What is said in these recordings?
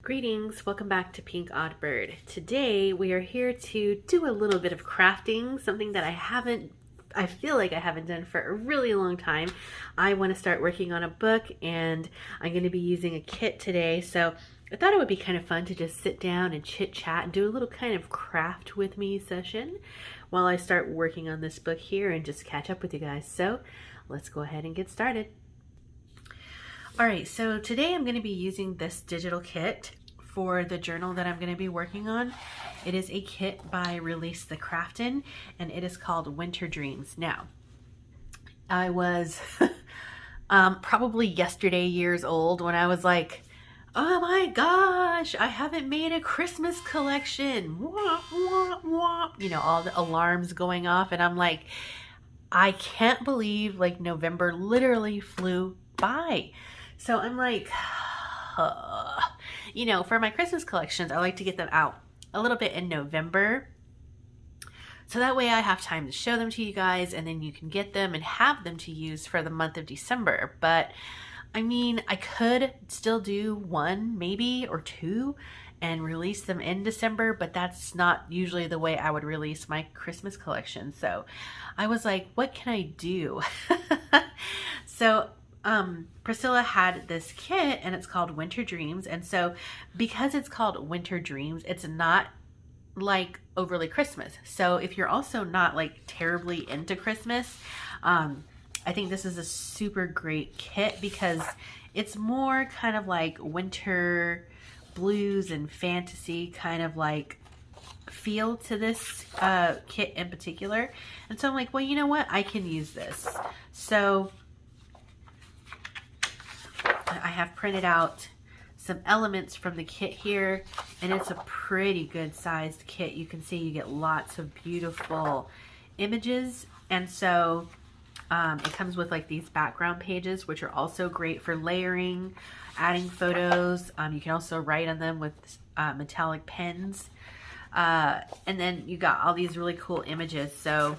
Greetings, welcome back to PinkOddBird. Today we are here to do a little bit of crafting, something that I feel like I haven't done for a really long time. I want to start working on a book and I'm going to be using a kit today, so I thought it would be kind of fun to just sit down and chit chat and do a little kind of craft with me session while I start working on this book here and just catch up with you guys. So let's go ahead and get started. Alright, so today I'm going to be using this digital kit for the journal that I'm going to be working on. It is a kit by ReleasetheCraftin and it is called Winter Dreams. Now, I was probably yesterday years old when I was like, oh my gosh, I haven't made a Christmas collection. Wah, wah, wah. You know, all the alarms going off and I'm like, I can't believe like November literally flew by. So I'm like, you know, for my Christmas collections, I like to get them out a little bit in November. So that way I have time to show them to you guys and then you can get them and have them to use for the month of December. But I mean, I could still do one maybe or two and release them in December, but that's not usually the way I would release my Christmas collection. So I was like, what can I do? So Priscilla had this kit and it's called Winter Dreams. And so because it's called Winter Dreams, it's not like overly Christmas. So if you're also not like terribly into Christmas, I think this is a super great kit because it's more kind of like winter blues and fantasy kind of like feel to this kit in particular. And so I'm like, well, you know what? I can use this. So I have printed out some elements from the kit here and it's a pretty good sized kit. You can see you get lots of beautiful images and so it comes with like these background pages which are also great for layering, adding photos. You can also write on them with metallic pens and then you got all these really cool images. So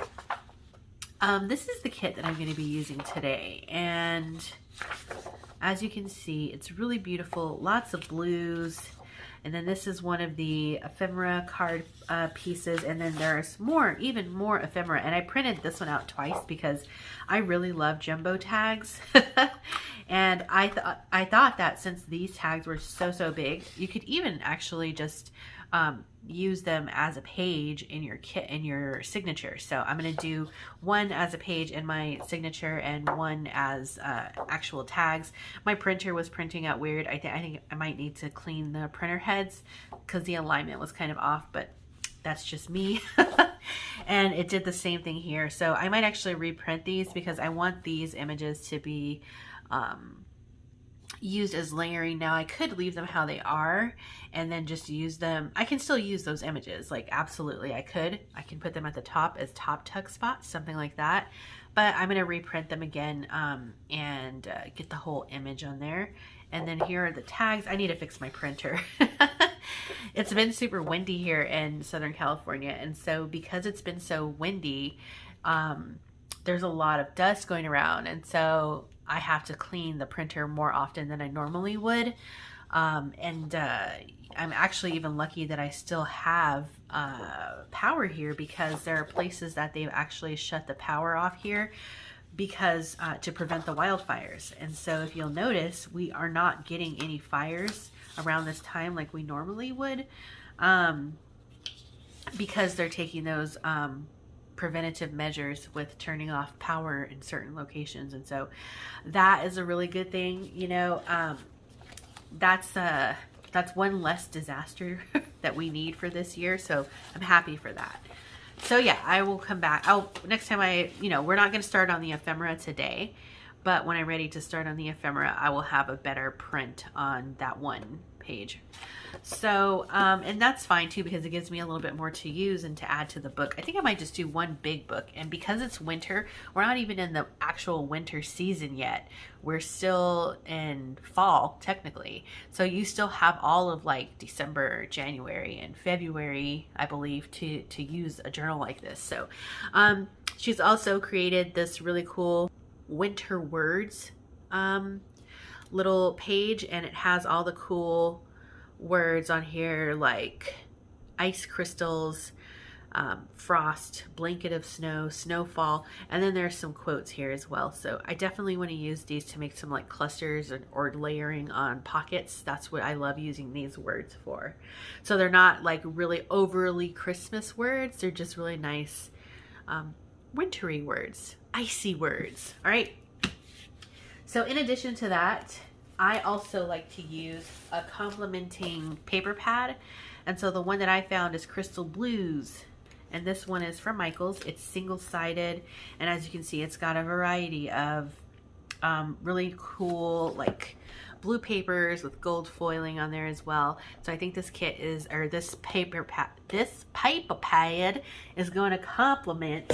this is the kit that I'm going to be using today and as you can see, it's really beautiful, lots of blues. And then this is one of the ephemera card pieces. And then there's more, even more ephemera. And I printed this one out twice because I really love jumbo tags. And I thought that since these tags were so big, you could even actually just use them as a page in your kit, in your signature. So I'm going to do one as a page in my signature and one as actual tags. My printer was printing out weird. I think I might need to clean the printer heads because the alignment was kind of off, but that's just me. And it did the same thing here. So I might actually reprint these because I want these images to be used as layering. Now I could leave them how they are and then just use them. I can still use those images, like absolutely I can put them at the top as top tuck spots, something like that, but I'm going to reprint them again and get the whole image on there. And then here are the tags. I need to fix my printer. It's been super windy here in Southern California, and so because it's been so windy, there's a lot of dust going around, and so I have to clean the printer more often than I normally would. I'm actually even lucky that I still have power here because there are places that they've actually shut the power off here because to prevent the wildfires. And so if you'll notice, we are not getting any fires around this time like we normally would because they're taking those preventative measures with turning off power in certain locations. And so that is a really good thing. You know, that's one less disaster that we need for this year. So I'm happy for that. So yeah, I will come back. Next time we're not going to start on the ephemera today, but when I'm ready to start on the ephemera, I will have a better print on that one page. So, and that's fine too, because it gives me a little bit more to use and to add to the book. I think I might just do one big book. And because it's winter, we're not even in the actual winter season yet. We're still in fall, technically. So you still have all of like December, January, and February, I believe, to use a journal like this. So, she's also created this really cool winter words little page, and it has all the cool words on here like ice crystals, frost, blanket of snow, snowfall, and then there's some quotes here as well. So I definitely want to use these to make some like clusters or layering on pockets. That's what I love using these words for. So they're not like really overly Christmas words. They're just really nice wintry words, icy words. All right. So in addition to that, I also like to use a complementing paper pad. And so the one that I found is Crystal Blues. And this one is from Michaels. It's single-sided. And as you can see, it's got a variety of really cool like blue papers with gold foiling on there as well. So I think this kit is, or this paper pad is going to complement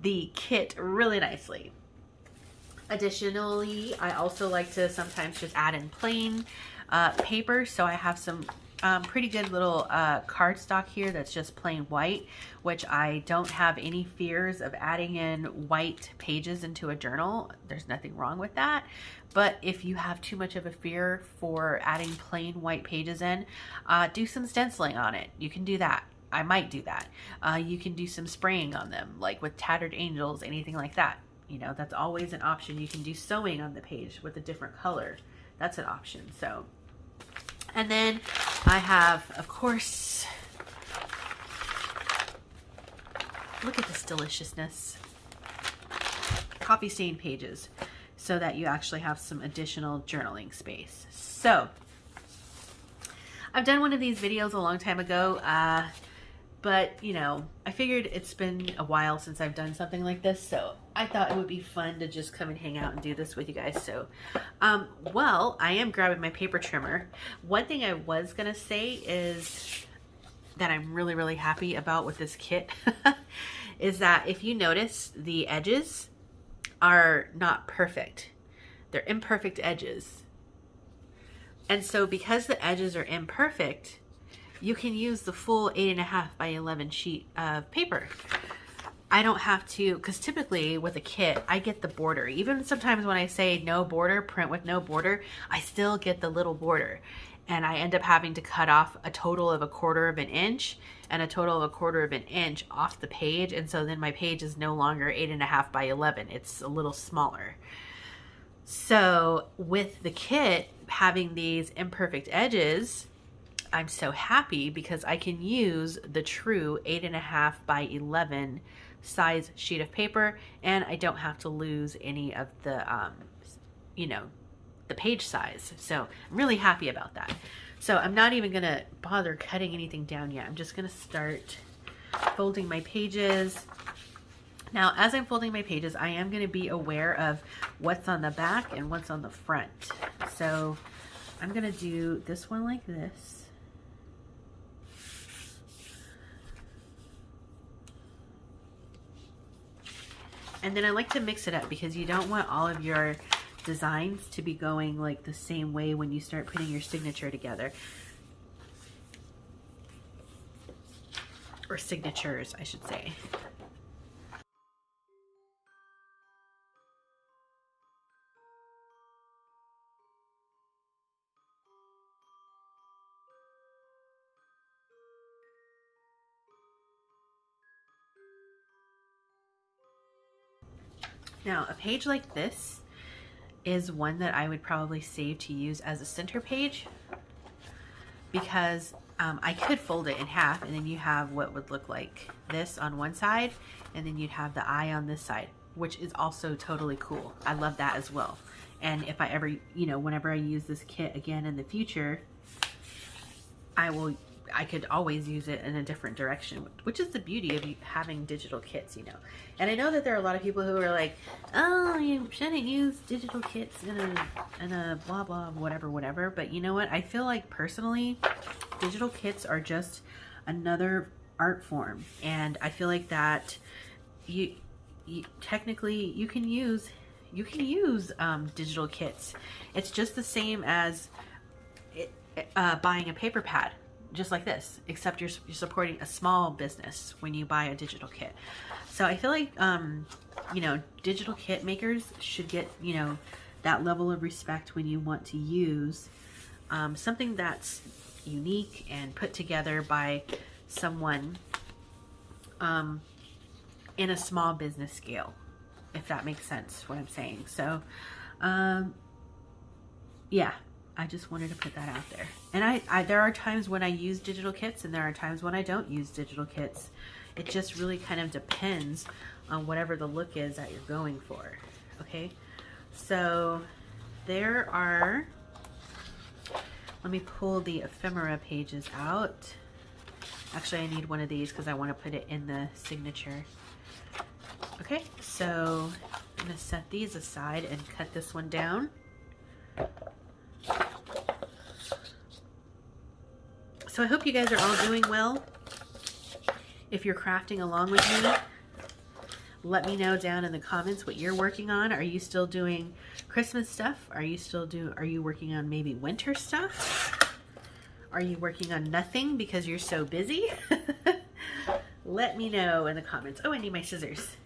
the kit really nicely. Additionally, I also like to sometimes just add in plain paper. So I have some pretty good little cardstock here that's just plain white, which I don't have any fears of adding in white pages into a journal. There's nothing wrong with that. But if you have too much of a fear for adding plain white pages in, do some stenciling on it. You can do that. I might do that. You can do some spraying on them, like with Tattered Angels, anything like that. You know, that's always an option. You can do sewing on the page with a different color. That's an option. So, and then I have, of course, look at this deliciousness. Coffee stain pages, so that you actually have some additional journaling space. So, I've done one of these videos a long time ago, but you know, I figured it's been a while since I've done something like this, so I thought it would be fun to just come and hang out and do this with you guys. So, well, I am grabbing my paper trimmer. One thing I was gonna say is that I'm really, really happy about with this kit is that if you notice, the edges are not perfect. They're imperfect edges. And so because the edges are imperfect, you can use the full 8.5 by 11 sheet of paper. I don't have to, because typically with a kit, I get the border. Even sometimes when I say no border, print with no border, I still get the little border. And I end up having to cut off a total of 1/4 of an inch and a total of 1/4 of an inch off the page. And so then my page is no longer 8.5 by 11. It's a little smaller. So with the kit having these imperfect edges, I'm so happy because I can use the true 8.5 by 11 size sheet of paper, and I don't have to lose any of the, you know, the page size. So I'm really happy about that. So I'm not even gonna bother cutting anything down yet. I'm just gonna start folding my pages. Now, as I'm folding my pages, I am gonna be aware of what's on the back and what's on the front. So I'm gonna do this one like this. And then I like to mix it up because you don't want all of your designs to be going like the same way when you start putting your signature together. Or signatures, I should say. Now, a page like this is one that I would probably save to use as a center page because I could fold it in half and then you have what would look like this on one side and then you'd have the eye on this side, which is also totally cool. I love that as well. And if I ever, you know, whenever I use this kit again in the future, I could always use it in a different direction, which is the beauty of having digital kits, you know. And I know that there are a lot of people who are like, oh, you shouldn't use digital kits in a blah blah whatever. But you know what? I feel like personally, digital kits are just another art form, and I feel like that you technically you can use digital kits. It's just the same as buying a paper pad. Just like this, except you're supporting a small business when you buy a digital kit. So I feel like, you know, digital kit makers should get, you know, that level of respect when you want to use something that's unique and put together by someone in a small business scale, if that makes sense what I'm saying. So yeah, I just wanted to put that out there. And I there are times when I use digital kits and there are times when I don't use digital kits. It just really kind of depends on whatever the look is that you're going for. Okay, so there are, let me pull the ephemera pages out. Actually, I need one of these because I want to put it in the signature. Okay, so I'm going to set these aside and cut this one down. So I hope you guys are all doing well. If you're crafting along with me, let me know down in the comments what you're working on. Are you still doing Christmas stuff? Are you working on maybe winter stuff? Are you working on nothing because you're so busy? Let me know in the comments. Oh, I need my scissors.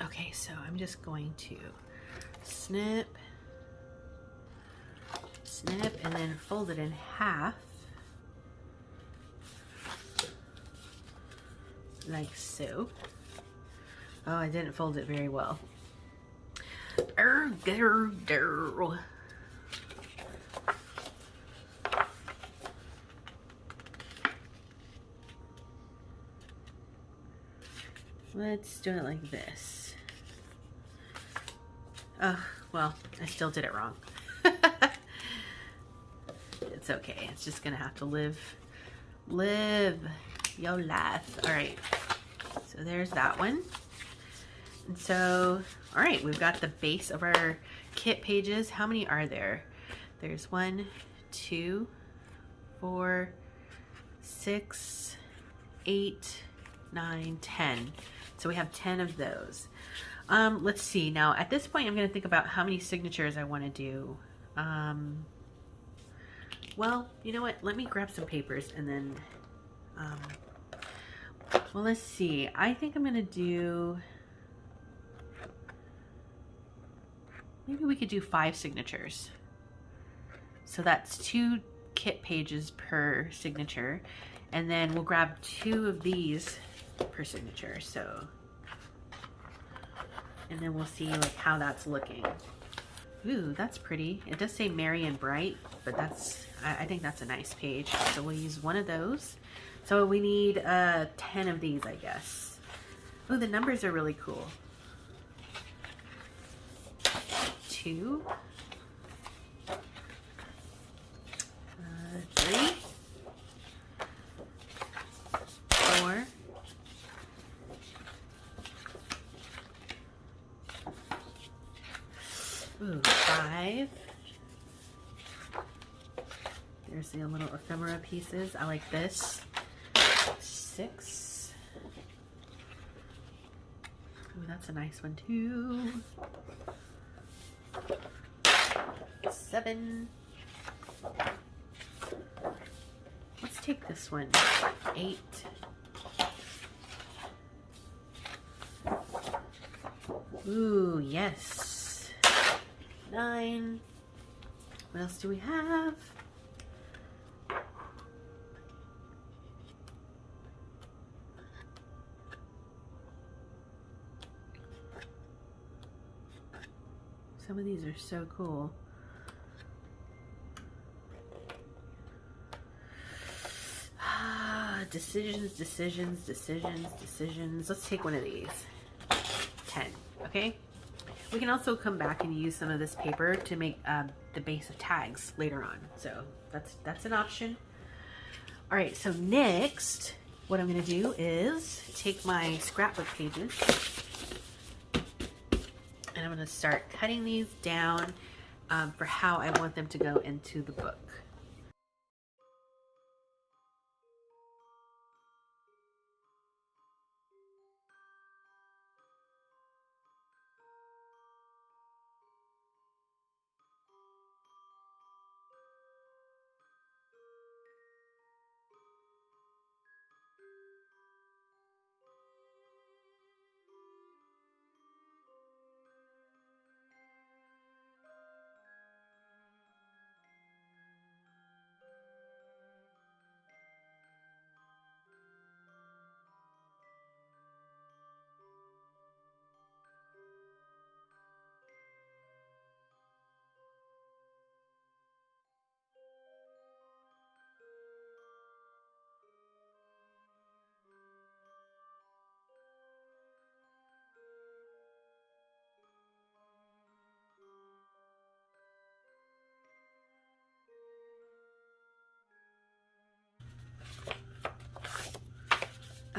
Okay, so I'm just going to snip, and then fold it in half. Like so. Oh, I didn't fold it very well. Let's do it like this. Oh, well, I still did it wrong. It's okay. It's just gonna have to live your life. All right, so there's that one. And so, all right, we've got the base of our kit pages. How many are there? There's 1, 2, 4, 6, 8, 9, 10. So we have 10 of those. Let's see. Now, at this point, I'm going to think about how many signatures I want to do. Well, you know what? Let me grab some papers and then, well, let's see. I think I'm going to do, maybe we could do 5 signatures. So that's 2 kit pages per signature. And then we'll grab 2 of these per signature. So, and then we'll see like how that's looking. Ooh, that's pretty. It does say merry and bright, but that's, I think that's a nice page. So we'll use 1 of those. So we need 10 of these, I guess. Ooh, the numbers are really cool. 2, 3, 4, 5. There's the little ephemera pieces. I like this. 6. Ooh, that's a nice one too. 7. Let's take this one. 8. Ooh, yes. 9. What else do we have? Some of these are so cool. Decisions, decisions, decisions, decisions. Let's take one of these. 10, okay? We can also come back and use some of this paper to make the base of tags later on. So that's an option. All right, so next, what I'm gonna do is take my scrapbook pages and I'm gonna start cutting these down for how I want them to go into the book.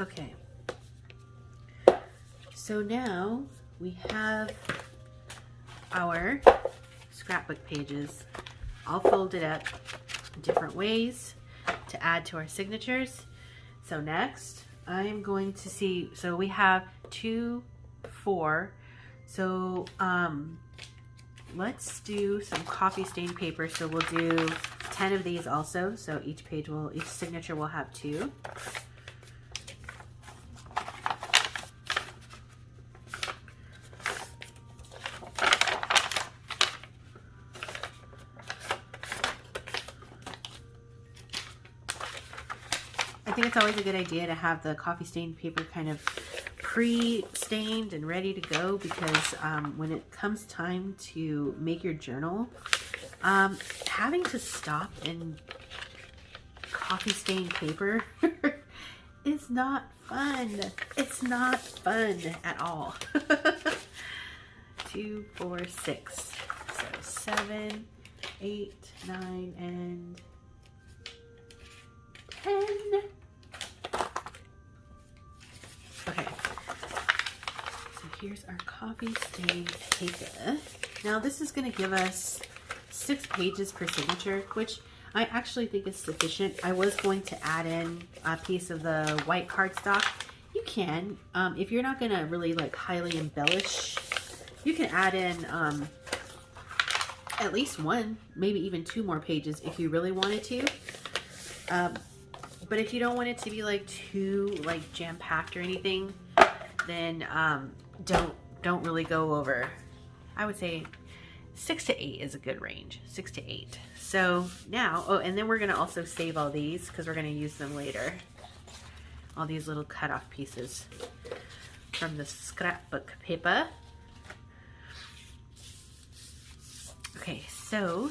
Okay. So now we have our scrapbook pages all folded up in different ways to add to our signatures. So next I'm going to see, so we have 2, 4. So let's do some coffee stained paper. So we'll do 10 of these also. So each signature will have 2. I think it's always a good idea to have the coffee stained paper kind of pre-stained and ready to go, because when it comes time to make your journal, having to stop and coffee stained paper is not fun. It's not fun at all. 2, 4, 6. So 7, 8, 9, and 10. Okay, so here's our coffee stained paper. Now this is going to give us 6 pages per signature, which I actually think is sufficient. I was going to add in a piece of the white cardstock. You can, if you're not going to really like highly embellish, you can add in at least 1, maybe even 2 more pages if you really wanted to. But if you don't want it to be like too like jam-packed or anything, then don't really go over. I would say 6 to 8 is a good range. 6 to 8. So now, oh, and then we're gonna also save all these because we're gonna use them later. All these little cut-off pieces from the scrapbook paper. Okay, so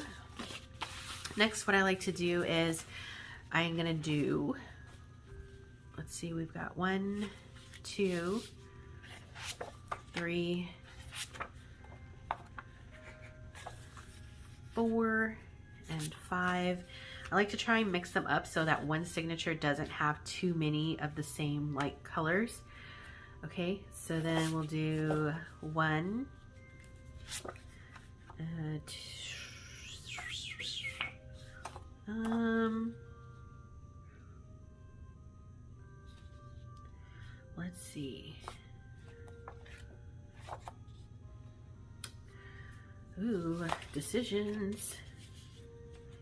next what I like to do is I'm gonna do, let's see, we've got 1, 2, 3, 4, and 5. I like to try and mix them up so that one signature doesn't have too many of the same like colors. Okay, so then we'll do 1, 2, let's see. Ooh, decisions.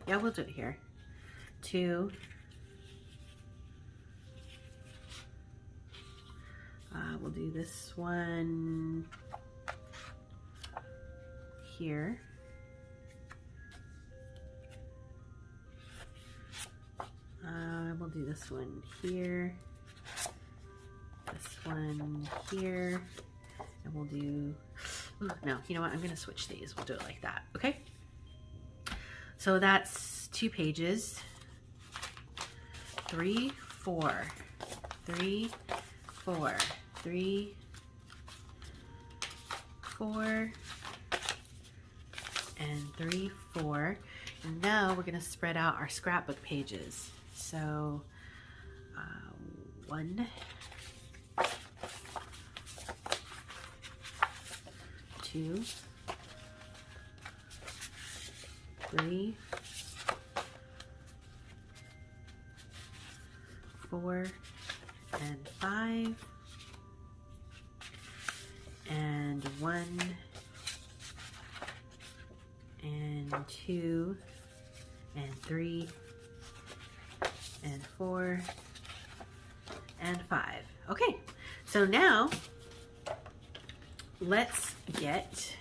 Yeah, we'll do it here. 2. We'll do this one here. We'll do this one here. This one here. And we'll do, ooh, no, you know what? I'm going to switch these. We'll do it like that. Okay. So that's 2 pages. 3, 4, 3, 4, 3, 4, and 3, 4. And now we're going to spread out our scrapbook pages. So 1, 2, 3, 4, and 5, and 1, and 2, and 3, and 4, and 5. Okay, so now let's get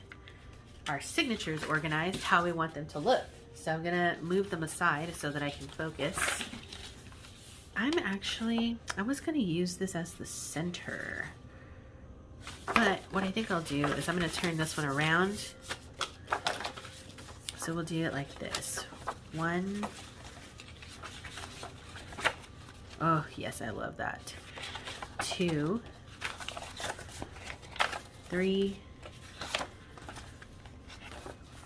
our signatures organized how we want them to look. So I'm gonna move them aside so that I can focus. I was gonna use this as the center, but what I think I'll do is I'm gonna turn this one around. So we'll do it like this. 1. Oh yes, I love that. 2, 3,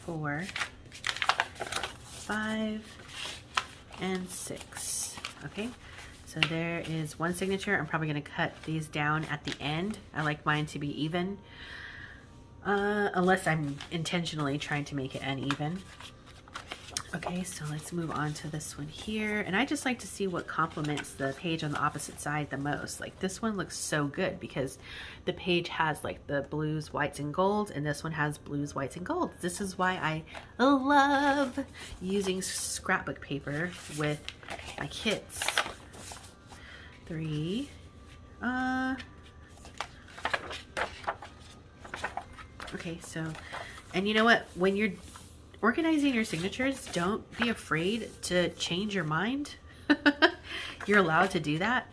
4, 5, and 6. Okay, So there is one signature. I'm probably going to cut these down at the end. I like mine to be even, unless I'm intentionally trying to make it uneven. Okay, so let's move on to this one here. And I just like to see what complements the page on the opposite side the most. Like this one looks so good because the page has like the blues, whites, and golds, and this one has blues, whites, and golds. This is why I love using scrapbook paper with my kits. 3. Okay, so, and you know what? When you're organizing your signatures, don't be afraid to change your mind. You're allowed to do that.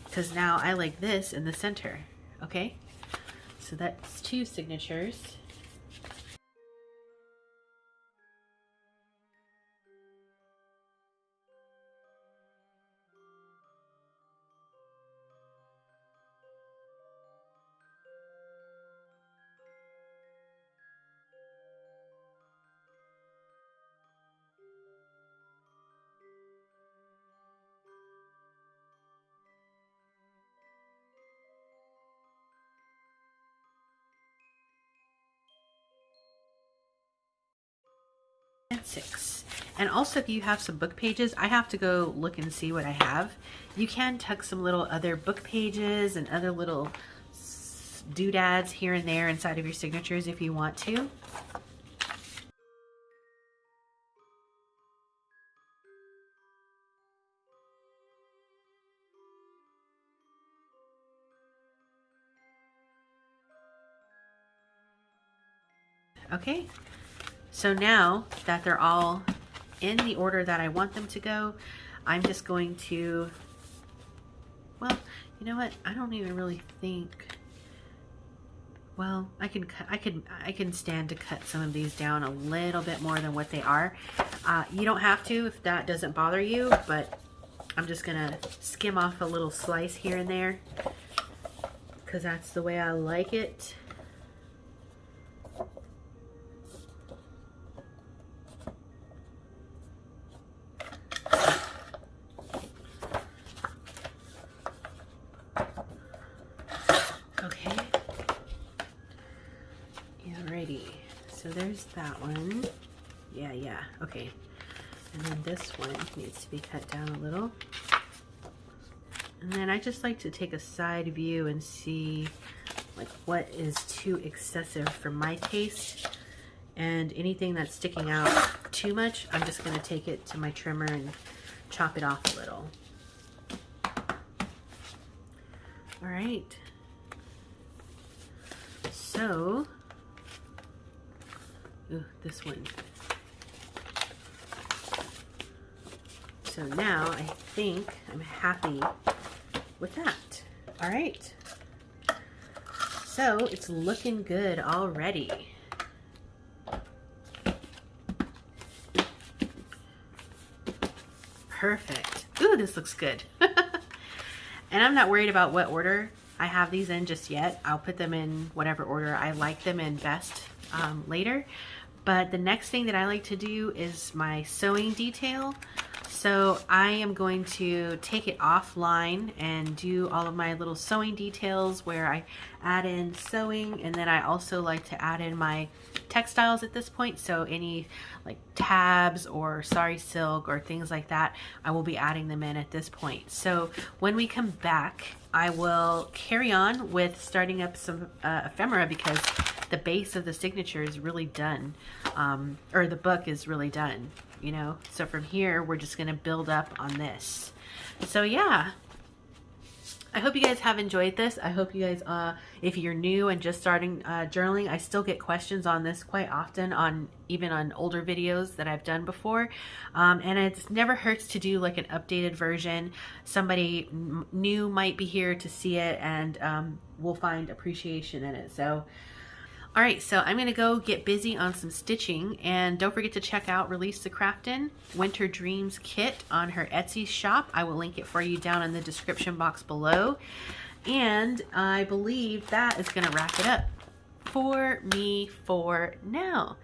Because now I like this in the center. Okay, so that's 2 signatures. And 6. And also, if you have some book pages, I have to go look and see what I have. You can tuck some little other book pages and other little doodads here and there inside of your signatures if you want to. Okay, so now that they're all in the order that I want them to go, I'm just going to, well, you know what? I don't even really think, well, I can stand to cut some of these down a little bit more than what they are. You don't have to if that doesn't bother you, but I'm just gonna skim off a little slice here and there because that's the way I like it. So there's that one. Yeah, okay. And then this one needs to be cut down a little. And then I just like to take a side view and see like what is too excessive for my taste. And anything that's sticking out too much, I'm just gonna take it to my trimmer and chop it off a little. All right. So, ooh, this one. So now I think I'm happy with that. All right. So it's looking good already. Perfect. Ooh, this looks good. And I'm not worried about what order I have these in just yet. I'll put them in whatever order I like them in best later. But the next thing that I like to do is my sewing detail. So I am going to take it offline and do all of my little sewing details where I add in sewing, and then I also like to add in my textiles at this point. So any like tabs or sari silk or things like that, I will be adding them in at this point. So when we come back, I will carry on with starting up some ephemera because the base of the signature is really done, or the book is really done, you know. So from here, we're just gonna build up on this. So yeah, I hope you guys have enjoyed this. I hope you guys, if you're new and just starting journaling, I still get questions on this quite often, on even on older videos that I've done before. And it never hurts to do like an updated version. Somebody new might be here to see it, and will find appreciation in it. So all right, so I'm gonna go get busy on some stitching, and don't forget to check out ReleasetheCraftin Winter Dreams Kit on her Etsy shop. I will link it for you down in the description box below. And I believe that is gonna wrap it up for me for now.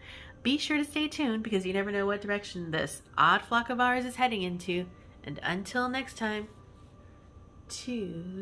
be sure to stay tuned because you never know what direction this odd flock of ours is heading into. And until next time, toodaloo.